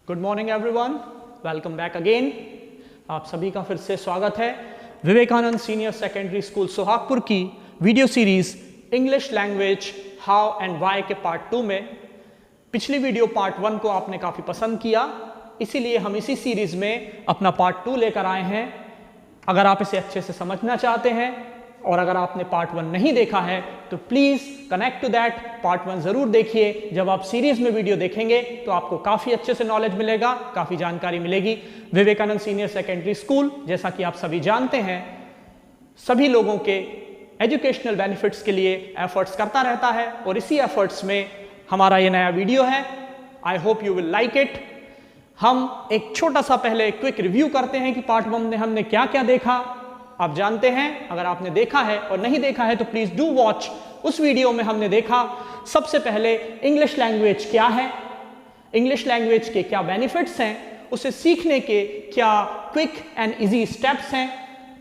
Good morning everyone, welcome back again. आप सभी का फिर से स्वागत है Vivekananda senior secondary school Sohagpur की video series English language how and why के पार्ट 2 में। पिछली वीडियो पार्ट 1 को आपने काफ़ी पसंद किया, इसीलिए हम इसी सीरीज में अपना पार्ट 2 लेकर आए हैं। अगर आप इसे अच्छे से समझना चाहते हैं और अगर आपने पार्ट 1 नहीं देखा है तो please connect to that, part 1 ज़रूर देखिए। जब आप सीरीज में वीडियो देखेंगे तो आपको काफ़ी अच्छे से नॉलेज मिलेगा, काफ़ी जानकारी मिलेगी। विवेकानंद सीनियर सेकेंडरी स्कूल, जैसा कि आप सभी जानते हैं, सभी लोगों के एजुकेशनल बेनिफिट्स के लिए एफर्ट्स करता रहता है और इसी एफर्ट्स में हमारा ये नया वीडियो है। I hope you will like it. हम एक छोटा सा पहले क्विक रिव्यू करते हैं कि पार्ट 1 में हमने क्या क्या देखा। आप जानते हैं, अगर आपने देखा है और नहीं देखा है तो प्लीज डू वॉच। उस वीडियो में हमने देखा सबसे पहले इंग्लिश लैंग्वेज क्या है, इंग्लिश लैंग्वेज के क्या बेनिफिट्स हैं, उसे सीखने के क्या क्विक एंड इजी स्टेप्स हैं।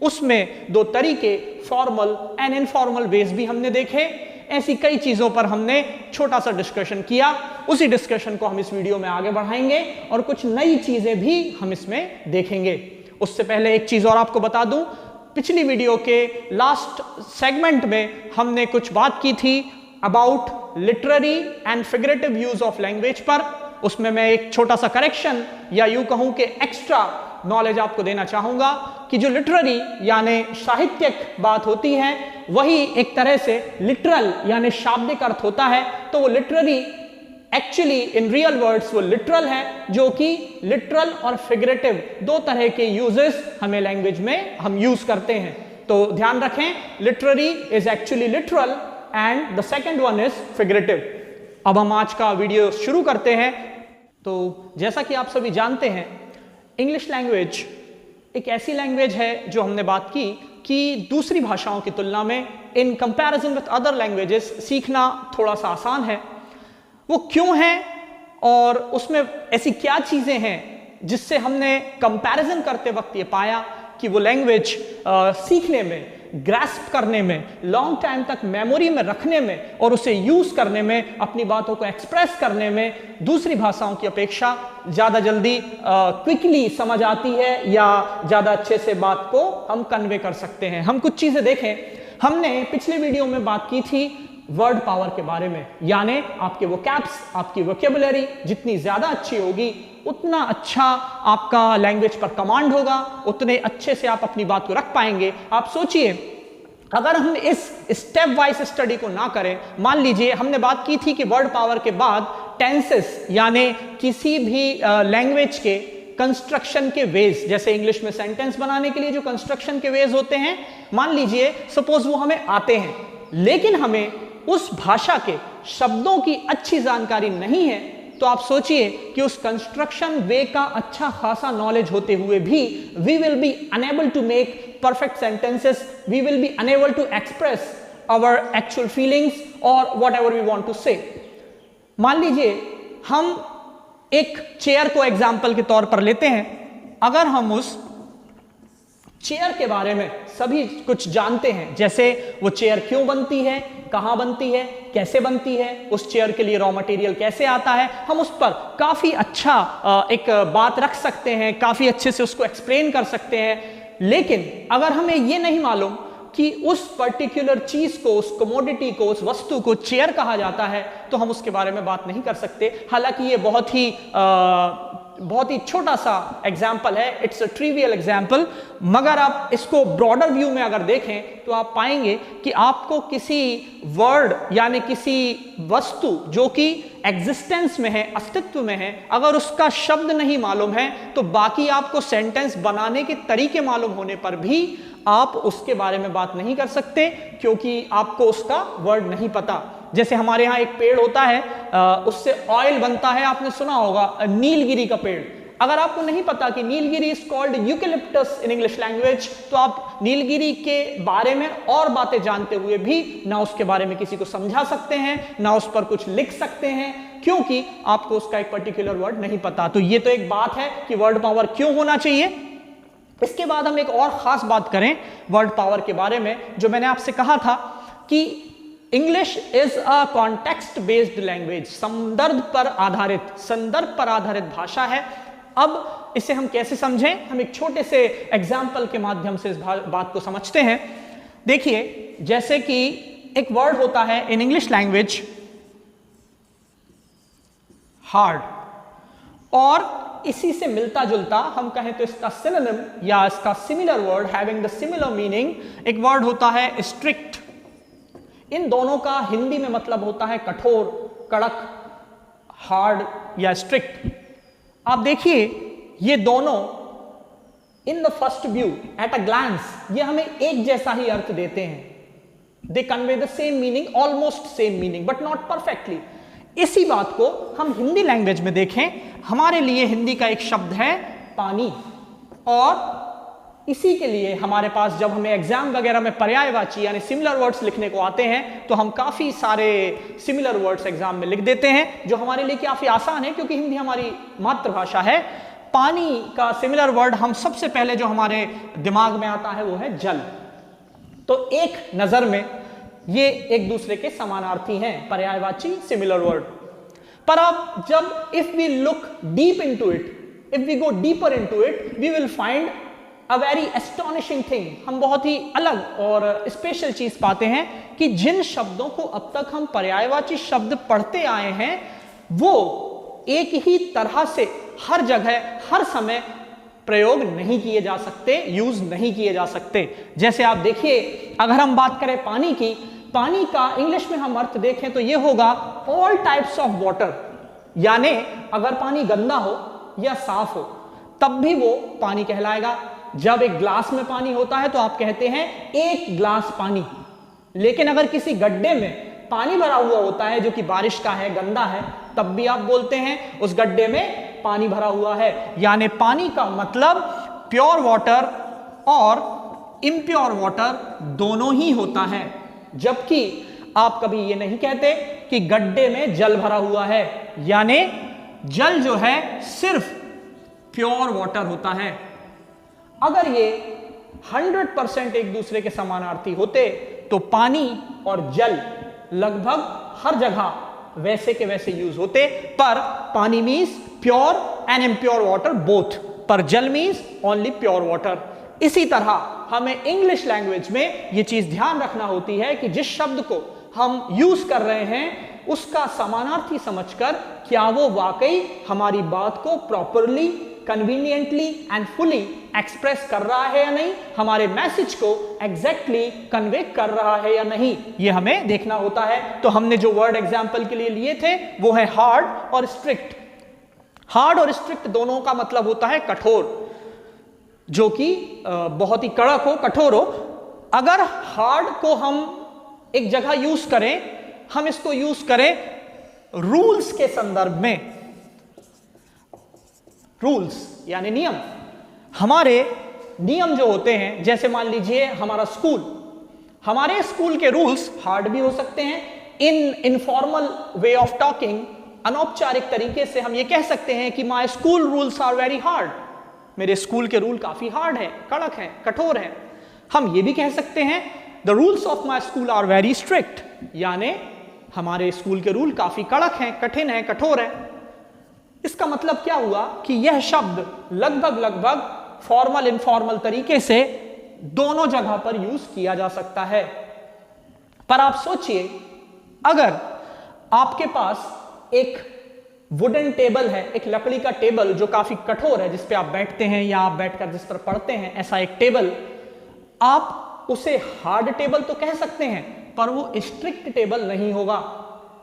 उसमें 2 तरीके, फॉर्मल एंड इनफॉर्मल वेज भी हमने देखे। ऐसी कई चीजों पर हमने छोटा सा डिस्कशन किया। उसी डिस्कशन को हम इस वीडियो में आगे बढ़ाएंगे और कुछ नई चीजें भी हम इसमें देखेंगे। उससे पहले एक चीज और आपको बता दूं, पिछली वीडियो के लास्ट सेगमेंट में हमने कुछ बात की थी about literary and figurative use of language पर। उसमें मैं एक छोटा सा करेक्शन या यूं कहूं कि एक्स्ट्रा नॉलेज आपको देना चाहूंगा कि जो लिटरेरी यानी साहित्यिक बात होती है वही एक तरह से लिटरल यानी शाब्दिक अर्थ होता है। तो वो literary actually in real words वो लिटरल है, जो कि लिटरल और फिगरेटिव 2 तरह के यूजेस हमें लैंग्वेज में हम यूज करते हैं। तो ध्यान रखें, literary is actually literal and the second one is figurative. अब हम आज का वीडियो शुरू करते हैं। तो जैसा कि आप सभी जानते हैं, इंग्लिश लैंग्वेज एक ऐसी लैंग्वेज है जो हमने बात की कि दूसरी भाषाओं की तुलना में in comparison with other languages सीखना थोड़ा सा आसान है। वो क्यों है और उसमें ऐसी क्या चीजें हैं जिससे हमने कंपैरिजन करते वक्त ये पाया कि वो लैंग्वेज सीखने में, ग्रैस्प करने में, लॉन्ग टाइम तक मेमोरी में रखने में और उसे यूज करने में, अपनी बातों को एक्सप्रेस करने में दूसरी भाषाओं की अपेक्षा ज्यादा जल्दी क्विकली समझ आती है या ज्यादा अच्छे से बात को हम कन्वे कर सकते हैं। हम कुछ चीजें देखें। हमने पिछले वीडियो में बात की थी वर्ड पावर के बारे में, यानी आपके वोकैब्स, आपकी वोकैबुलरी जितनी ज्यादा अच्छी होगी उतना अच्छा आपका लैंग्वेज पर कमांड होगा, उतने अच्छे से आप अपनी बात को रख पाएंगे। आप सोचिए, अगर हम इस स्टेप वाइज स्टडी को ना करें, मान लीजिए हमने बात की थी कि वर्ड पावर के बाद टेंसेस यानी किसी भी लैंग्वेज के कंस्ट्रक्शन के वेज, जैसे इंग्लिश में सेंटेंस बनाने के लिए जो कंस्ट्रक्शन के वेज होते हैं, मान लीजिए सपोज वो हमें आते हैं, लेकिन हमें उस भाषा के शब्दों की अच्छी जानकारी नहीं है, तो आप सोचिए कि उस कंस्ट्रक्शन वे का अच्छा खासा नॉलेज होते हुए भी we will be unable to make perfect sentences, we will be unable to express our actual feelings और whatever we want to say. मान लीजिए हम एक चेयर को एग्जाम्पल के तौर पर लेते हैं। अगर हम उस चेयर के बारे में सभी कुछ जानते हैं, जैसे वो चेयर क्यों बनती है, कहां बनती है, कैसे बनती है, उस चेयर के लिए रॉ मटेरियल कैसे आता है, हम उस पर काफी अच्छा एक बात रख सकते हैं, काफी अच्छे से उसको एक्सप्लेन कर सकते हैं। लेकिन अगर हमें ये नहीं मालूम कि उस पर्टिकुलर चीज को, उस कमोडिटी को, उस वस्तु को चेयर कहा जाता है, तो हम उसके बारे में बात नहीं कर सकते। हालांकि ये बहुत ही छोटा सा एग्जाम्पल है, इट्स अ ट्रिवियल एग्जाम्पल, मगर आप इसको ब्रॉडर व्यू में अगर देखें तो आप पाएंगे कि आपको किसी वर्ड यानी किसी वस्तु जो कि एग्जिस्टेंस में है, अस्तित्व में है, अगर उसका शब्द नहीं मालूम है तो बाकी आपको सेंटेंस बनाने के तरीके मालूम होने पर भी आप उसके बारे में बात नहीं कर सकते, क्योंकि आपको उसका वर्ड नहीं पता। जैसे हमारे यहाँ एक पेड़ होता है, उससे ऑयल बनता है, आपने सुना होगा नीलगिरी का पेड़। अगर आपको नहीं पता कि Nilgiri is called eucalyptus in English language, तो आप नीलगिरी के बारे में और बातें जानते हुए भी ना उसके बारे में किसी को समझा सकते हैं, ना उस पर कुछ लिख सकते हैं, क्योंकि आपको उसका एक पर्टिकुलर वर्ड नहीं पता। तो ये तो एक बात है कि वर्ड पावर क्यों होना चाहिए। इसके बाद हम एक और खास बात करें वर्ड पावर के बारे में, जो मैंने आपसे कहा था कि English is a context based language, संदर्भ पर आधारित भाषा है। अब इसे हम कैसे समझें, हम एक छोटे से एग्जाम्पल के माध्यम से इस बात को समझते हैं। देखिए, जैसे कि एक वर्ड होता है इन इंग्लिश लैंग्वेज हार्ड, और इसी से मिलता जुलता हम कहें तो इसका सिनोनिम या इसका similar word having the similar meaning एक वर्ड होता है स्ट्रिक्ट। इन दोनों का हिंदी में मतलब होता है कठोर, कड़क, हार्ड या स्ट्रिक्ट। आप देखिए, ये दोनों in the first view at a glance ये हमें एक जैसा ही अर्थ देते हैं। They convey the same meaning, almost same meaning, but not perfectly. इसी बात को हम हिंदी लैंग्वेज में देखें, हमारे लिए हिंदी का एक शब्द है पानी, और इसी के लिए हमारे पास जब हमें एग्जाम वगैरह में पर्यायवाची यानी सिमिलर वर्ड्स लिखने को आते हैं तो हम काफी सारे सिमिलर वर्ड्स एग्जाम में लिख देते हैं, जो हमारे लिए काफी आसान है क्योंकि हिंदी हमारी मातृभाषा है। पानी का सिमिलर वर्ड हम सबसे पहले जो हमारे दिमाग में आता है वो है जल। तो एक नजर में ये एक दूसरे के समानार्थी हैं, पर्यायवाची सिमिलर वर्ड। पर अब जब if we look deep into it, if we go deeper into it, we will find a very astonishing thing. हम बहुत ही अलग और स्पेशल चीज पाते हैं कि जिन शब्दों को अब तक हम पर्यायवाची शब्द पढ़ते आए हैं वो एक ही तरह से हर जगह हर समय प्रयोग नहीं किए जा सकते, यूज नहीं किए जा सकते। जैसे आप देखिए, अगर हम बात करें पानी की, पानी का इंग्लिश में हम अर्थ देखें तो यह होगा ऑल टाइप्स ऑफ वाटर, यानी अगर पानी गंदा हो या साफ हो तब भी वो पानी कहलाएगा। जब एक ग्लास में पानी होता है तो आप कहते हैं एक ग्लास पानी, लेकिन अगर किसी गड्ढे में पानी भरा हुआ होता है जो कि बारिश का है, गंदा है, तब भी आप बोलते हैं उस गड्ढे में पानी भरा हुआ है। यानी पानी का मतलब प्योर वाटर और इम्प्योर वाटर दोनों ही होता है। जबकि आप कभी ये नहीं कहते कि गड्ढे में जल भरा हुआ है, यानी जल जो है सिर्फ प्योर वाटर होता है। अगर ये 100% एक दूसरे के समानार्थी होते तो पानी और जल लगभग हर जगह वैसे के वैसे यूज होते, पर पानी means pure and impure water both, पर जल मीन्स ओनली प्योर वाटर। इसी तरह हमें इंग्लिश लैंग्वेज में ये चीज ध्यान रखना होती है कि जिस शब्द को हम यूज कर रहे हैं उसका समानार्थी समझकर क्या वो वाकई हमारी बात को properly, conveniently and fully express कर रहा है या नहीं, हमारे मैसेज को एग्जैक्टली कन्वे कर रहा है या नहीं, ये हमें देखना होता है। तो हमने जो वर्ड एग्जाम्पल के लिए लिए थे वो है हार्ड और स्ट्रिक्ट। हार्ड और स्ट्रिक्ट दोनों का मतलब होता है कठोर, जो कि बहुत ही कड़क हो, कठोर हो। अगर हार्ड को हम एक जगह यूज करें, हम इसको यूज करें रूल्स के संदर्भ में। रूल्स यानी नियम, हमारे नियम जो होते हैं, जैसे मान लीजिए हमारा स्कूल, हमारे स्कूल के रूल्स हार्ड भी हो सकते हैं। In informal way of talking, अनौपचारिक तरीके से हम ये कह सकते हैं कि my school rules are very hard, मेरे स्कूल के रूल काफी हार्ड है, कड़क है, कठोर है। हम ये भी कह सकते हैं the rules of my school are very strict, यानी हमारे स्कूल के रूल काफी कड़क हैं, कठिन है, कठोर है। इसका मतलब क्या हुआ कि यह शब्द लगभग फॉर्मल इनफॉर्मल तरीके से दोनों जगह पर यूज किया जा सकता है। पर आप सोचिए, अगर आपके पास एक वुडन टेबल है, एक लकड़ी का टेबल जो काफी कठोर है, जिस पे आप बैठते हैं या आप बैठकर जिस पर पढ़ते हैं, ऐसा एक टेबल, आप उसे हार्ड टेबल तो कह सकते हैं पर वो स्ट्रिक्ट टेबल नहीं होगा।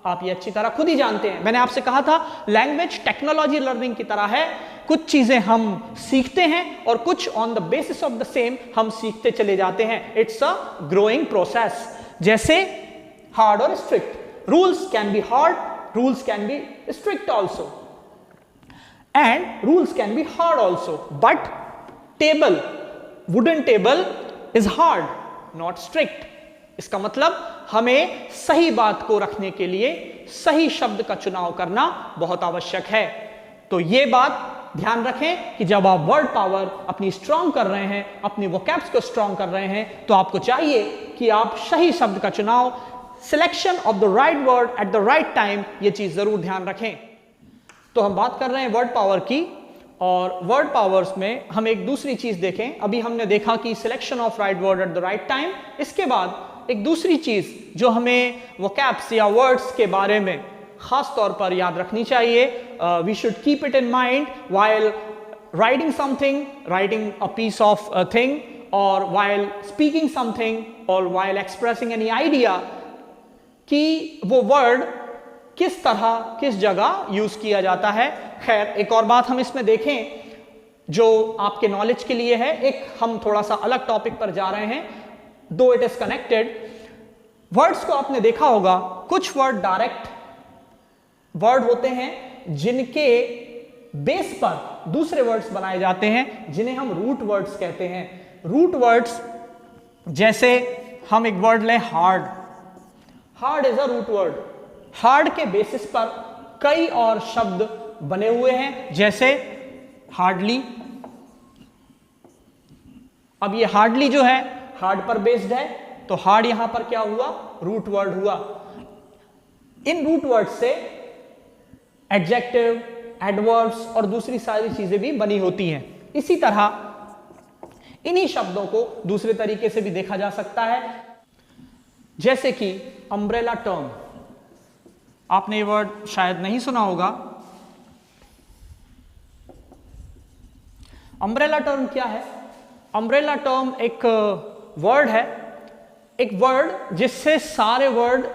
आप ये अच्छी तरह खुद ही जानते हैं। मैंने आपसे कहा था लैंग्वेज टेक्नोलॉजी लर्निंग की तरह है, कुछ चीजें हम सीखते हैं और कुछ on the basis of the same हम सीखते चले जाते हैं। It's a growing process. जैसे हार्ड और strict, rules can be hard, rules can be strict also, and rules can be hard also, but table, wooden table is hard, not strict. इसका मतलब हमें सही बात को रखने के लिए सही शब्द का चुनाव करना बहुत आवश्यक है। तो यह बात ध्यान रखें कि जब आप वर्ड पावर अपनी स्ट्रांग कर रहे हैं, अपनी वोकैब्स को स्ट्रांग कर रहे हैं, तो आपको चाहिए कि आप सही शब्द का चुनाव selection of the right word at the right time, ये चीज जरूर ध्यान रखें। तो हम बात कर रहे हैं वर्ड पावर की, और वर्ड पावर्स में हम एक दूसरी चीज देखें। अभी हमने देखा कि selection of right word at the right time, इसके बाद एक दूसरी चीज जो हमें वोकैब्स या वर्ड्स के बारे में खास तौर पर याद रखनी चाहिए, we should keep it in mind while writing something, writing a piece of thing, और while speaking something और while expressing any idea, कि वो वर्ड किस तरह किस जगह यूज किया जाता है। खैर, एक और बात हम इसमें देखें जो आपके नॉलेज के लिए है, एक हम थोड़ा सा अलग टॉपिक पर जा रहे हैं, दो इट इज कनेक्टेड। वर्ड्स को आपने देखा होगा, कुछ वर्ड डायरेक्ट वर्ड होते हैं जिनके बेस पर दूसरे वर्ड्स बनाए जाते हैं, जिन्हें हम रूट वर्ड्स कहते हैं। रूट वर्ड्स, जैसे हम एक वर्ड लें hard, hard is a root word. Hard के बेसिस पर कई और शब्द बने हुए हैं, जैसे हार्डली। अब ये हार्डली जो है हार्ड पर बेस्ड है, तो हार्ड यहां पर क्या हुआ, रूट वर्ड हुआ। इन रूट वर्ड से एडजेक्टिव, एडवर्ब्स और दूसरी सारी चीजें भी बनी होती हैं। इसी तरह इन्हीं शब्दों को दूसरे तरीके से भी देखा जा सकता है, जैसे कि अम्ब्रेला टर्म। आपने ये वर्ड शायद नहीं सुना होगा। अम्ब्रेला टर्म क्या है? अम्ब्रेला टर्म एक वर्ड है, एक वर्ड जिससे सारे वर्ड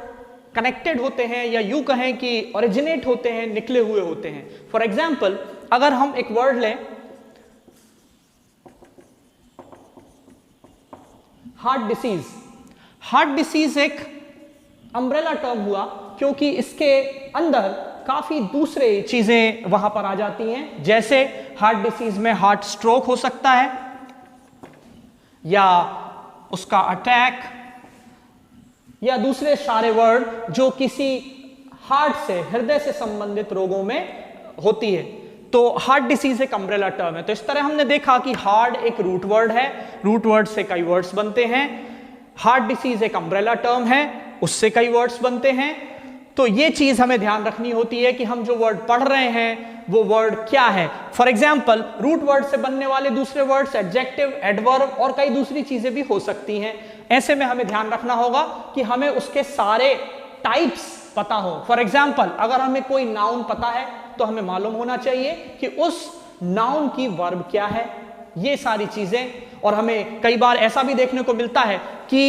कनेक्टेड होते हैं, या यूं कहें कि ओरिजिनेट होते हैं, निकले हुए होते हैं। फॉर एग्जाम्पल, अगर हम एक वर्ड लें हार्ट डिसीज, हार्ट डिसीज एक अम्ब्रेला टर्म हुआ क्योंकि इसके अंदर काफी दूसरे चीजें वहां पर आ जाती हैं। जैसे हार्ट डिसीज में हार्ट स्ट्रोक हो सकता है, या उसका अटैक, या दूसरे सारे वर्ड जो किसी हार्ट से, हृदय से संबंधित रोगों में होती है। तो हार्ट डिसीज एक अम्ब्रेला टर्म है। तो इस तरह हमने देखा कि हार्ट एक रूट वर्ड है, रूट वर्ड से कई वर्ड्स बनते हैं। हार्ट डिसीज एक अम्ब्रेला टर्म है, उससे कई वर्ड्स बनते हैं। तो ये चीज हमें ध्यान रखनी होती है कि हम जो वर्ड पढ़ रहे हैं वो वर्ड क्या है। फॉर एग्जाम्पल, रूट वर्ड से बनने वाले दूसरे वर्ड्स एडजेक्टिव, एडवर्ब और कई दूसरी चीजें भी हो सकती हैं। ऐसे में हमें ध्यान रखना होगा कि हमें उसके सारे टाइप्स पता हो। फॉर एग्जाम्पल, अगर हमें कोई नाउन पता है तो हमें मालूम होना चाहिए कि उस नाउन की वर्ब क्या है, ये सारी चीजें। और हमें कई बार ऐसा भी देखने को मिलता है कि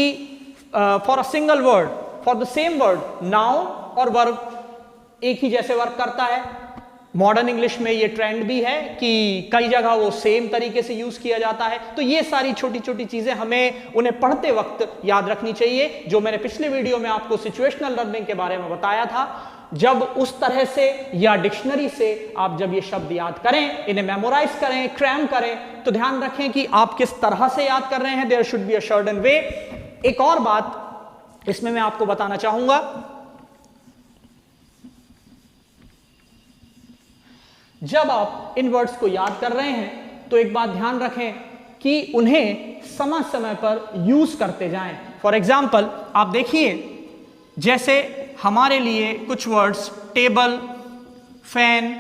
for a single word, for the same word, noun और वर्ब एक ही जैसे वर्क करता है। मॉडर्न इंग्लिश में ये ट्रेंड भी है कि कई जगह वो सेम तरीके से यूज किया जाता है। तो ये सारी छोटी छोटी चीजें हमें उन्हें पढ़ते वक्त याद रखनी चाहिए, जो मैंने पिछले वीडियो में आपको सिचुएशनल लर्निंग के बारे में बताया था। जब उस तरह से या डिक्शनरी से आप जब ये शब्द याद करें, इन्हें मेमोराइज करें, क्रैम करें, तो ध्यान रखें कि आप किस तरह से याद कर रहे हैं। There should be a certain way. एक और बात इसमें मैं आपको बताना चाहूंगा, जब आप इन वर्ड्स को याद कर रहे हैं तो एक बात ध्यान रखें कि उन्हें समय समय पर यूज करते जाएं। फॉर एग्जाम्पल, आप देखिए, जैसे हमारे लिए कुछ words table, fan,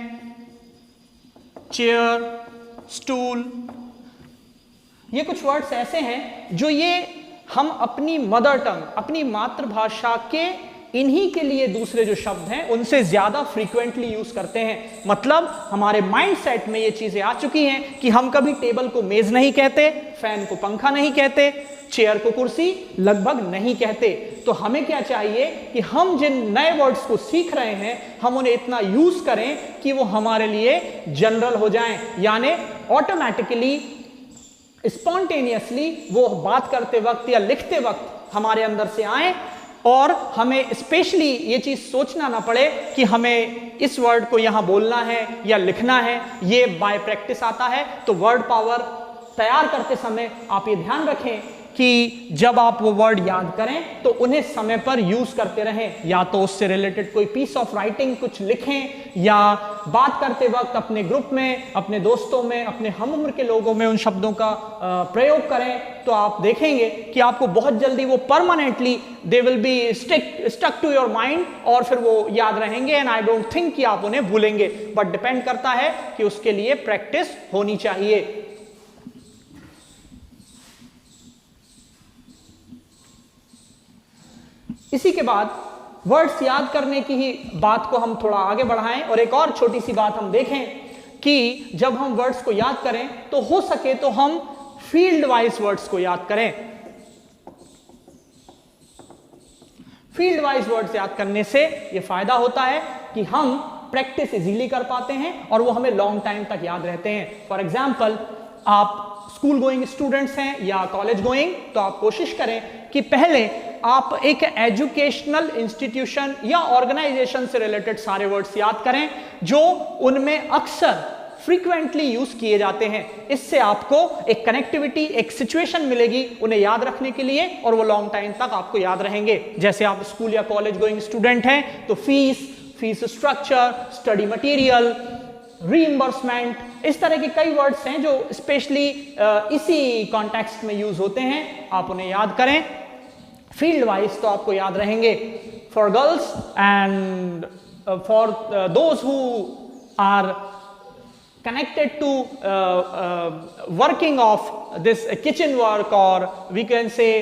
chair, stool, ये कुछ वर्ड्स ऐसे हैं जो ये हम अपनी मदर टंग, अपनी मातृभाषा के इन्हीं के लिए दूसरे जो शब्द हैं उनसे ज्यादा फ्रीक्वेंटली यूज करते हैं। मतलब हमारे माइंडसेट में ये चीजें आ चुकी हैं कि हम कभी टेबल को मेज नहीं कहते, फैन को पंखा नहीं कहते, चेयर को कुर्सी लगभग नहीं कहते। तो हमें क्या चाहिए कि हम जिन नए वर्ड्स को सीख रहे हैं हम उन्हें इतना यूज करें कि वो हमारे लिए जनरल हो जाएं, यानी ऑटोमेटिकली, स्पॉन्टेनियसली वो बात करते वक्त या लिखते वक्त हमारे अंदर से आए, और हमें स्पेशली ये चीज सोचना ना पड़े कि हमें इस वर्ड को यहां बोलना है या लिखना है। ये बाय प्रैक्टिस आता है। तो वर्ड पावर तैयार करते समय आप ये ध्यान रखें कि जब आप वो वर्ड याद करें तो उन्हें समय पर यूज करते रहें, या तो उससे रिलेटेड कोई पीस ऑफ राइटिंग कुछ लिखें, या बात करते वक्त अपने ग्रुप में, अपने दोस्तों में, अपने हम उम्र के लोगों में उन शब्दों का प्रयोग करें। तो आप देखेंगे कि आपको बहुत जल्दी वो permanently they will be stuck to your mind, और फिर वो याद रहेंगे। एंड आई डोंट थिंक कि आप उन्हें भूलेंगे, बट डिपेंड करता है कि उसके लिए प्रैक्टिस होनी चाहिए। इसी के बाद वर्ड्स याद करने की ही बात को हम थोड़ा आगे बढ़ाएं और एक और छोटी सी बात हम देखें कि जब हम वर्ड्स को याद करें तो हो सके तो हम फील्ड वाइज वर्ड्स को याद करें। फील्ड वाइज वर्ड्स याद करने से यह फायदा होता है कि हम प्रैक्टिस इजीली कर पाते हैं और वो हमें लॉन्ग टाइम तक याद रहते हैं। फॉर एग्जाम्पल, आप स्कूल गोइंग स्टूडेंट्स हैं या कॉलेज गोइंग, तो आप कोशिश करें कि पहले आप एक एजुकेशनल इंस्टीट्यूशन या ऑर्गेनाइजेशन से रिलेटेड सारे वर्ड्स याद करें जो उनमें अक्सर फ्रीक्वेंटली यूज किए जाते हैं। इससे आपको एक कनेक्टिविटी, एक सिचुएशन मिलेगी उन्हें याद रखने के लिए, और वो लॉन्ग टाइम तक आपको याद रहेंगे। जैसे आप स्कूल या कॉलेज गोइंग स्टूडेंट हैं तो fees structure, study material, reimbursement, इस तरह के कई वर्ड्स हैं जो स्पेशली इसी कॉन्टेक्स्ट में यूज होते हैं। आप उन्हें याद करें फील्ड वाइज तो आपको याद रहेंगे। For girls and for those who are connected to working of this kitchen work, or we can say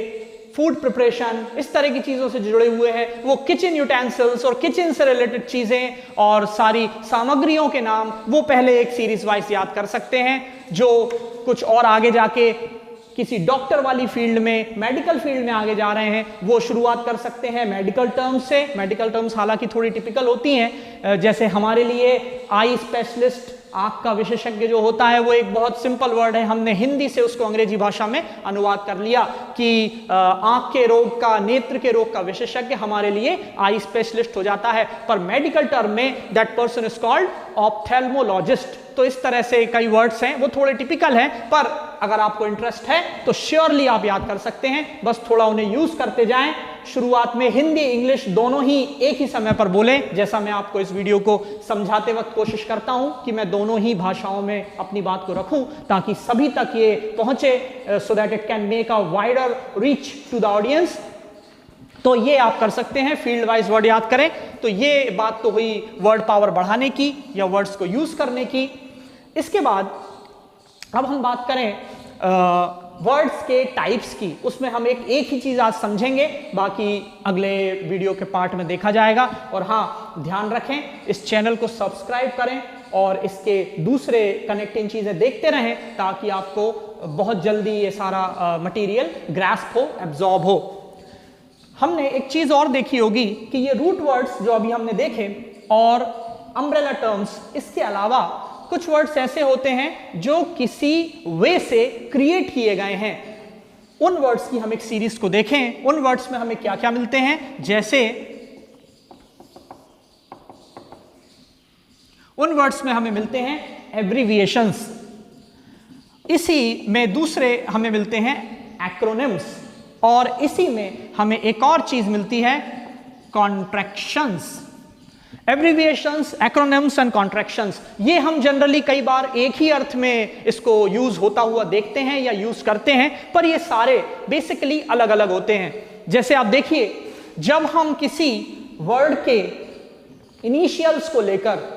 food preparation, इस तरह की चीजों से जुड़े हुए हैं, वो किचन यूटेंसिल्स और किचन से रिलेटेड चीजें और सारी सामग्रियों के नाम वो पहले एक सीरीज वाइज याद कर सकते हैं। जो कुछ और आगे जाके किसी डॉक्टर वाली फील्ड में, मेडिकल फील्ड में आगे जा रहे हैं, वो शुरुआत कर सकते हैं मेडिकल टर्म्स से। मेडिकल टर्म्स हालांकि थोड़ी टिपिकल होती हैं, जैसे हमारे लिए आई स्पेशलिस्ट, आंख का विशेषज्ञ जो होता है, वो एक बहुत सिंपल वर्ड है। हमने हिंदी से उसको अंग्रेजी भाषा में अनुवाद कर लिया कि आंख के रोग का, नेत्र के रोग का विशेषज्ञ हमारे लिए आई स्पेशलिस्ट हो जाता है। पर मेडिकल टर्म में that person is called ophthalmologist. तो इस तरह से कई वर्ड्स हैं, वो थोड़े टिपिकल हैं, पर अगर आपको इंटरेस्ट है तो श्योरली आप याद कर सकते हैं। बस थोड़ा उन्हें यूज करते जाएं। शुरुआत में हिंदी इंग्लिश दोनों ही एक ही समय पर बोलें, जैसा मैं आपको इस वीडियो को समझाते वक्त कोशिश करता हूं कि मैं दोनों ही भाषाओं में अपनी बात को रखूं ताकि सभी तक ये पहुंचे, so that it can make a wider reach to the audience. तो ये आप कर सकते हैं, फील्ड वाइज वर्ड याद करें। तो ये बात तो हुई वर्ड पावर बढ़ाने की या वर्ड्स को यूज करने की। इसके बाद अब हम बात करें वर्ड्स के टाइप्स की। उसमें हम एक ही चीज आज समझेंगे, बाकी अगले वीडियो के पार्ट में देखा जाएगा। और हाँ, ध्यान रखें, इस चैनल को सब्सक्राइब करें और इसके दूसरे कनेक्टिंग चीजें देखते रहें ताकि आपको बहुत जल्दी ये सारा मटेरियल ग्रास्प हो, एब्जॉर्ब हो। हमने एक चीज और देखी होगी कि ये रूट वर्ड्स जो अभी हमने देखे और अम्ब्रेला टर्म्स, इसके अलावा कुछ वर्ड्स ऐसे होते हैं जो किसी वे से क्रिएट किए गए हैं। उन वर्ड्स की हम एक सीरीज को देखें। उन वर्ड्स में हमें क्या क्या मिलते हैं, जैसे उन वर्ड्स में हमें मिलते हैं एब्रिविएशंस। इसी में दूसरे हमें मिलते हैं एक्रोनिम्स, और इसी में हमें एक और चीज मिलती है, contractions. Abbreviations, acronyms and contractions, ये हम जनरली कई बार एक ही अर्थ में इसको यूज होता हुआ देखते हैं या यूज करते हैं, पर ये सारे बेसिकली अलग अलग होते हैं। जैसे आप देखिए, जब हम किसी वर्ड के इनिशियल्स को लेकर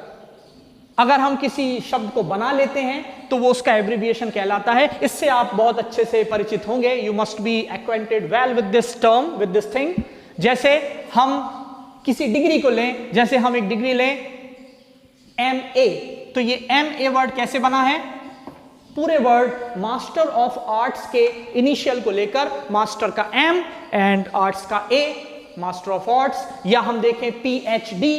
अगर हम किसी शब्द को बना लेते हैं तो वो उसका एब्रिविएशन कहलाता है। इससे आप बहुत अच्छे से परिचित होंगे। You must be acquainted well with this term, with this thing. जैसे हम किसी डिग्री को लें, जैसे हम एक डिग्री लें MA, तो ये MA वर्ड कैसे बना है, पूरे वर्ड मास्टर ऑफ आर्ट्स के इनिशियल को लेकर मास्टर का M एंड आर्ट्स का A, मास्टर ऑफ आर्ट्स। या हम देखें PhD,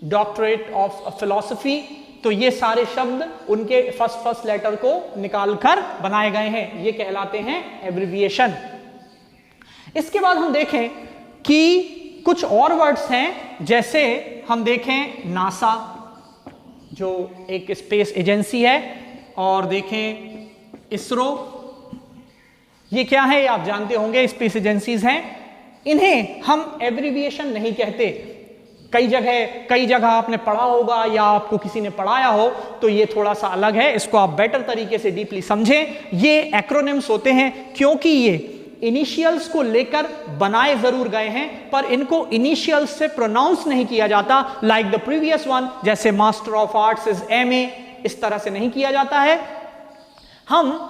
डॉक्टरेट ऑफ फिलॉसफी, तो ये सारे शब्द उनके फर्स्ट लेटर को निकालकर बनाए गए हैं, ये कहलाते हैं एब्रिविएशन। इसके बाद हम देखें कि कुछ और वर्ड्स हैं, जैसे हम देखें नासा जो एक स्पेस एजेंसी है, और देखें इसरो, ये क्या है, आप जानते होंगे, स्पेस एजेंसीज हैं। इन्हें हम एब्रिविएशन नहीं कहते। कई जगह आपने पढ़ा होगा या आपको किसी ने पढ़ाया हो, तो ये थोड़ा सा अलग है, इसको आप बेटर तरीके से डीपली समझें। ये एक्रोनिम्स होते हैं क्योंकि ये इनिशियल्स को लेकर बनाए जरूर गए हैं, पर इनको इनिशियल्स से प्रोनाउंस नहीं किया जाता, लाइक द प्रीवियस वन, जैसे master of arts is MA, इस तरह से नहीं किया जाता है। हम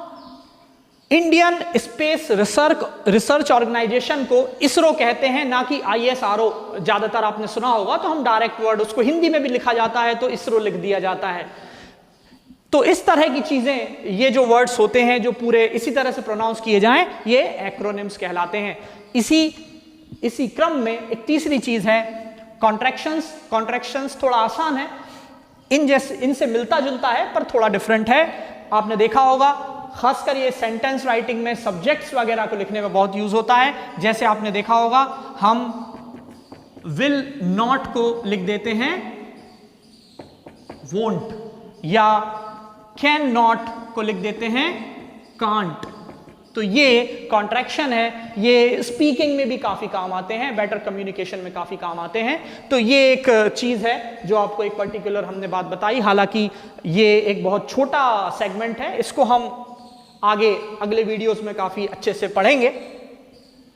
इंडियन स्पेस रिसर्च ऑर्गेनाइजेशन को इसरो कहते हैं, ना कि ISRO। ज्यादातर आपने सुना होगा, तो हम डायरेक्ट वर्ड, उसको हिंदी में भी लिखा जाता है तो इसरो लिख दिया जाता है। तो इस तरह की चीजें, ये जो वर्ड्स होते हैं जो पूरे इसी तरह से प्रोनाउंस किए जाएं, ये एक्रोनिम्स कहलाते हैं। इसी क्रम में एक तीसरी चीज है कॉन्ट्रैक्शंस। कॉन्ट्रैक्शंस थोड़ा आसान है, इनसे मिलता जुलता है पर थोड़ा डिफरेंट है। आपने देखा होगा, खासकर ये सेंटेंस राइटिंग में सब्जेक्ट्स वगैरह को लिखने में बहुत यूज होता है। जैसे आपने देखा होगा, हम विल नॉट को लिख देते हैं वोंट, या कैन नॉट को लिख देते हैं कांट। तो ये कॉन्ट्रैक्शन है, ये स्पीकिंग में भी काफी काम आते हैं, बेटर कम्युनिकेशन में काफी काम आते हैं। तो ये एक चीज है जो आपको एक पर्टिकुलर हमने बात बताई। हालांकि ये एक बहुत छोटा सेगमेंट है, इसको हम आगे अगले वीडियोस में काफी अच्छे से पढ़ेंगे।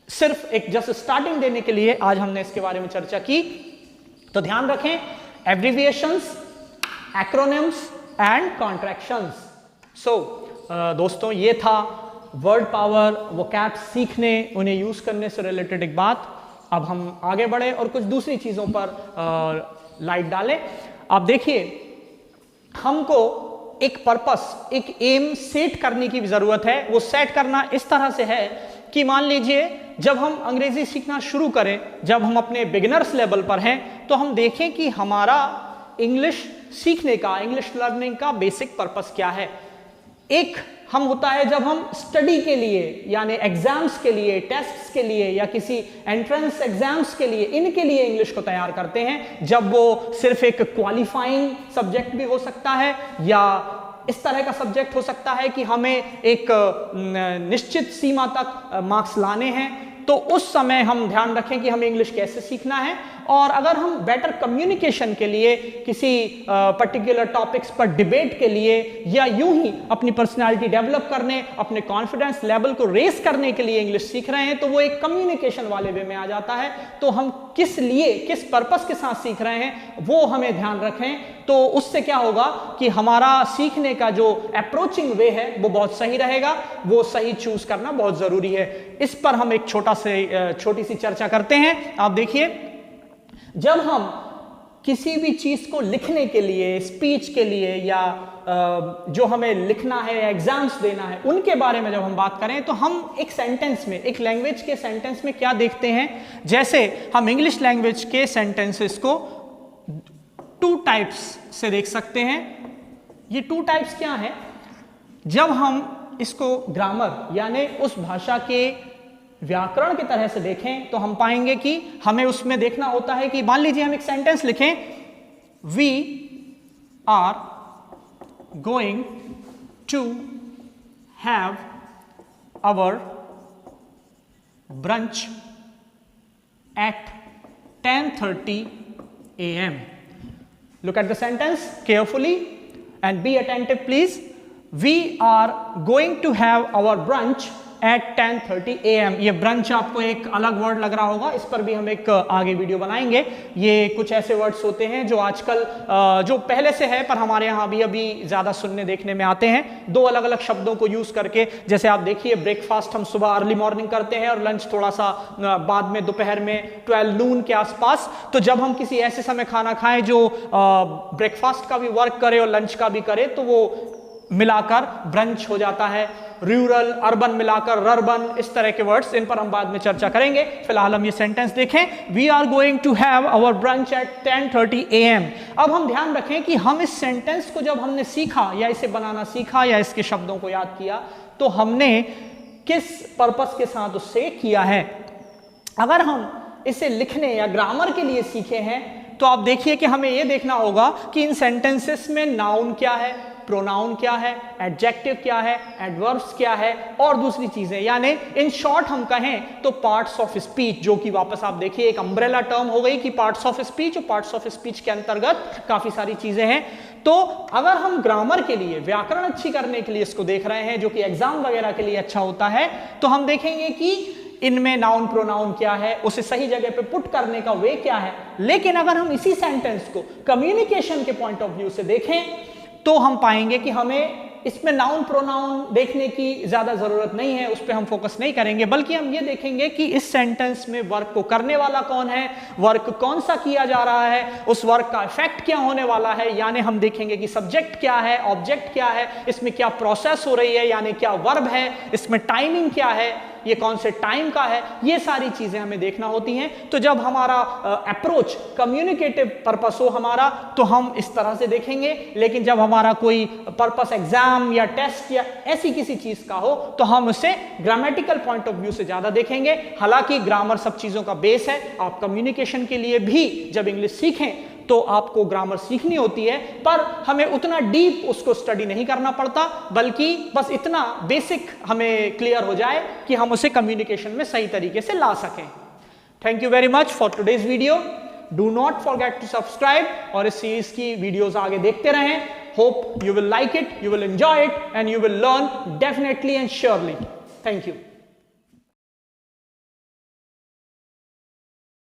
सिर्फ एक जस्ट स्टार्टिंग देने के लिए आज हमने इसके बारे में चर्चा की। तो ध्यान रखें, एब्रिविएशंस, एक्रोनिम्स एंड कॉन्ट्रैक्शंस। सो दोस्तों, ये था वर्ड पावर, वोकैब सीखने, उन्हें यूज करने से रिलेटेड एक बात। अब हम आगे बढ़े और कुछ दूसरी चीजों पर लाइट डालें। आप देखिए, हमको एक पर्पस, एक एम सेट करने की भी जरूरत है। वो सेट करना इस तरह से है कि मान लीजिए जब हम अंग्रेजी सीखना शुरू करें, जब हम अपने बिगिनर्स लेवल पर हैं, तो हम देखें कि हमारा इंग्लिश सीखने का, इंग्लिश लर्निंग का बेसिक पर्पस क्या है। एक हम होता है जब हम स्टडी के लिए, यानी एग्जाम्स के लिए, टेस्ट्स के लिए, या किसी एंट्रेंस एग्जाम्स के लिए, इनके लिए इंग्लिश को तैयार करते हैं। जब वो सिर्फ एक क्वालिफाइंग सब्जेक्ट भी हो सकता है, या इस तरह का सब्जेक्ट हो सकता है कि हमें एक निश्चित सीमा तक मार्क्स लाने हैं, तो उस समय हम ध्यान रखें कि हमें इंग्लिश कैसे सीखना है। और अगर हम बेटर कम्युनिकेशन के लिए, किसी पर्टिकुलर टॉपिक्स पर डिबेट के लिए, या यूं ही अपनी पर्सनालिटी डेवलप करने, अपने कॉन्फिडेंस लेवल को रेस करने के लिए इंग्लिश सीख रहे हैं, तो वो एक कम्युनिकेशन वाले वे में आ जाता है। तो हम किस लिए, किस पर्पस के साथ सीख रहे हैं, वो हमें ध्यान रखें। तो उससे क्या होगा कि हमारा सीखने का जो अप्रोचिंग वे है वो बहुत सही रहेगा, वो सही चूज करना बहुत जरूरी है। इस पर हम एक छोटी सी चर्चा करते हैं। आप देखिए, जब हम किसी भी चीज को लिखने के लिए, स्पीच के लिए, या जो हमें लिखना है, एग्जाम्स देना है, उनके बारे में जब हम बात करें, तो हम एक सेंटेंस में, एक लैंग्वेज के सेंटेंस में क्या देखते हैं। जैसे हम इंग्लिश लैंग्वेज के सेंटेंसेस को 2 टाइप्स से देख सकते हैं। ये 2 टाइप्स क्या है? जब हम इसको ग्रामर, यानी उस भाषा के व्याकरण की तरह से देखें, तो हम पाएंगे कि हमें उसमें देखना होता है कि मान लीजिए हम एक सेंटेंस लिखें, we are going to have our brunch at 10:30 AM. Look at the sentence carefully and be attentive, please. We are going to have our brunch at 10:30 AM. ये ब्रंच आपको एक अलग वर्ड लग रहा होगा, इस पर भी हम एक आगे वीडियो बनाएंगे। ये कुछ ऐसे वर्ड्स होते हैं जो आजकल, जो पहले से है पर हमारे यहाँ भी अभी ज्यादा सुनने देखने में आते हैं, 2 अलग अलग शब्दों को यूज करके। जैसे आप देखिए, ब्रेकफास्ट हम सुबह अर्ली मॉर्निंग करते हैं और लंच थोड़ा सा बाद में, दोपहर में 12 नून के आसपास। तो जब हम किसी ऐसे समय खाना खाएं जो ब्रेकफास्ट का भी वर्क करे और लंच का भी करे, तो वो मिलाकर ब्रंच हो जाता है। रूरल, अर्बन मिलाकर रर्बन, इस तरह के वर्ड्स, इन पर हम बाद में चर्चा करेंगे। फिलहाल हम ये सेंटेंस देखें, we are going to have our brunch at 10:30 AM. अब हम ध्यान रखें कि हम इस सेंटेंस को जब हमने सीखा, या इसे बनाना सीखा, या इसके शब्दों को याद किया, तो हमने किस पर्पस के साथ उससे किया है। अगर हम इसे लिखने या ग्रामर के लिए सीखे हैं, तो आप देखिए कि हमें यह देखना होगा कि इन सेंटेंसेस में नाउन क्या है, प्रोनाउन क्या है, एडजेक्टिव क्या है, एडवर्ब्स क्या है और दूसरी चीजें, यानी इन शॉर्ट हम कहें तो पार्ट्स ऑफ स्पीच, जो कि वापस आप देखिए एक अम्ब्रेला टर्म हो गई कि पार्ट्स ऑफ स्पीच, और पार्ट्स ऑफ स्पीच के अंतर्गत काफी सारी चीजें हैं। तो अगर हम ग्रामर के लिए, व्याकरण अच्छी करने के लिए इसको देख रहे हैं, जो कि एग्जाम वगैरह के लिए अच्छा होता है, तो हम देखेंगे कि इनमें नाउन प्रोनाउन क्या है, उसे सही जगह पे पुट करने का वे क्या है। लेकिन अगर हम इसी सेंटेंस को कम्युनिकेशन के पॉइंट ऑफ व्यू से देखें तो हम पाएंगे कि हमें इसमें नाउन प्रोनाउन देखने की ज्यादा जरूरत नहीं है, उस पर हम फोकस नहीं करेंगे, बल्कि हम ये देखेंगे कि इस सेंटेंस में वर्क को करने वाला कौन है, वर्क कौन सा किया जा रहा है, उस वर्क का इफेक्ट क्या होने वाला है, यानी हम देखेंगे कि सब्जेक्ट क्या है, ऑब्जेक्ट क्या है, इसमें क्या प्रोसेस हो रही है, यानी क्या वर्ब है, इसमें टाइमिंग क्या है, ये कौन से टाइम का है, ये सारी चीजें हमें देखना होती हैं। तो जब हमारा अप्रोच कम्युनिकेटिव पर्पस हो हमारा, तो हम इस तरह से देखेंगे। लेकिन जब हमारा कोई पर्पस एग्जाम या टेस्ट या ऐसी किसी चीज का हो, तो हम उसे ग्रामेटिकल पॉइंट ऑफ व्यू से ज्यादा देखेंगे। हालांकि ग्रामर सब चीजों का बेस है, आप कम्युनिकेशन के लिए भी जब इंग्लिश सीखें तो आपको ग्रामर सीखनी होती है, पर हमें उतना डीप उसको स्टडी नहीं करना पड़ता, बल्कि बस इतना बेसिक हमें क्लियर हो जाए कि हम उसे कम्युनिकेशन में सही तरीके से ला सकें। Thank you very much for today's video. Do not forget to subscribe और इस सीरीज की वीडियोस आगे देखते रहें। Hope you will like it, you will enjoy it and you will learn definitely and surely. Thank you.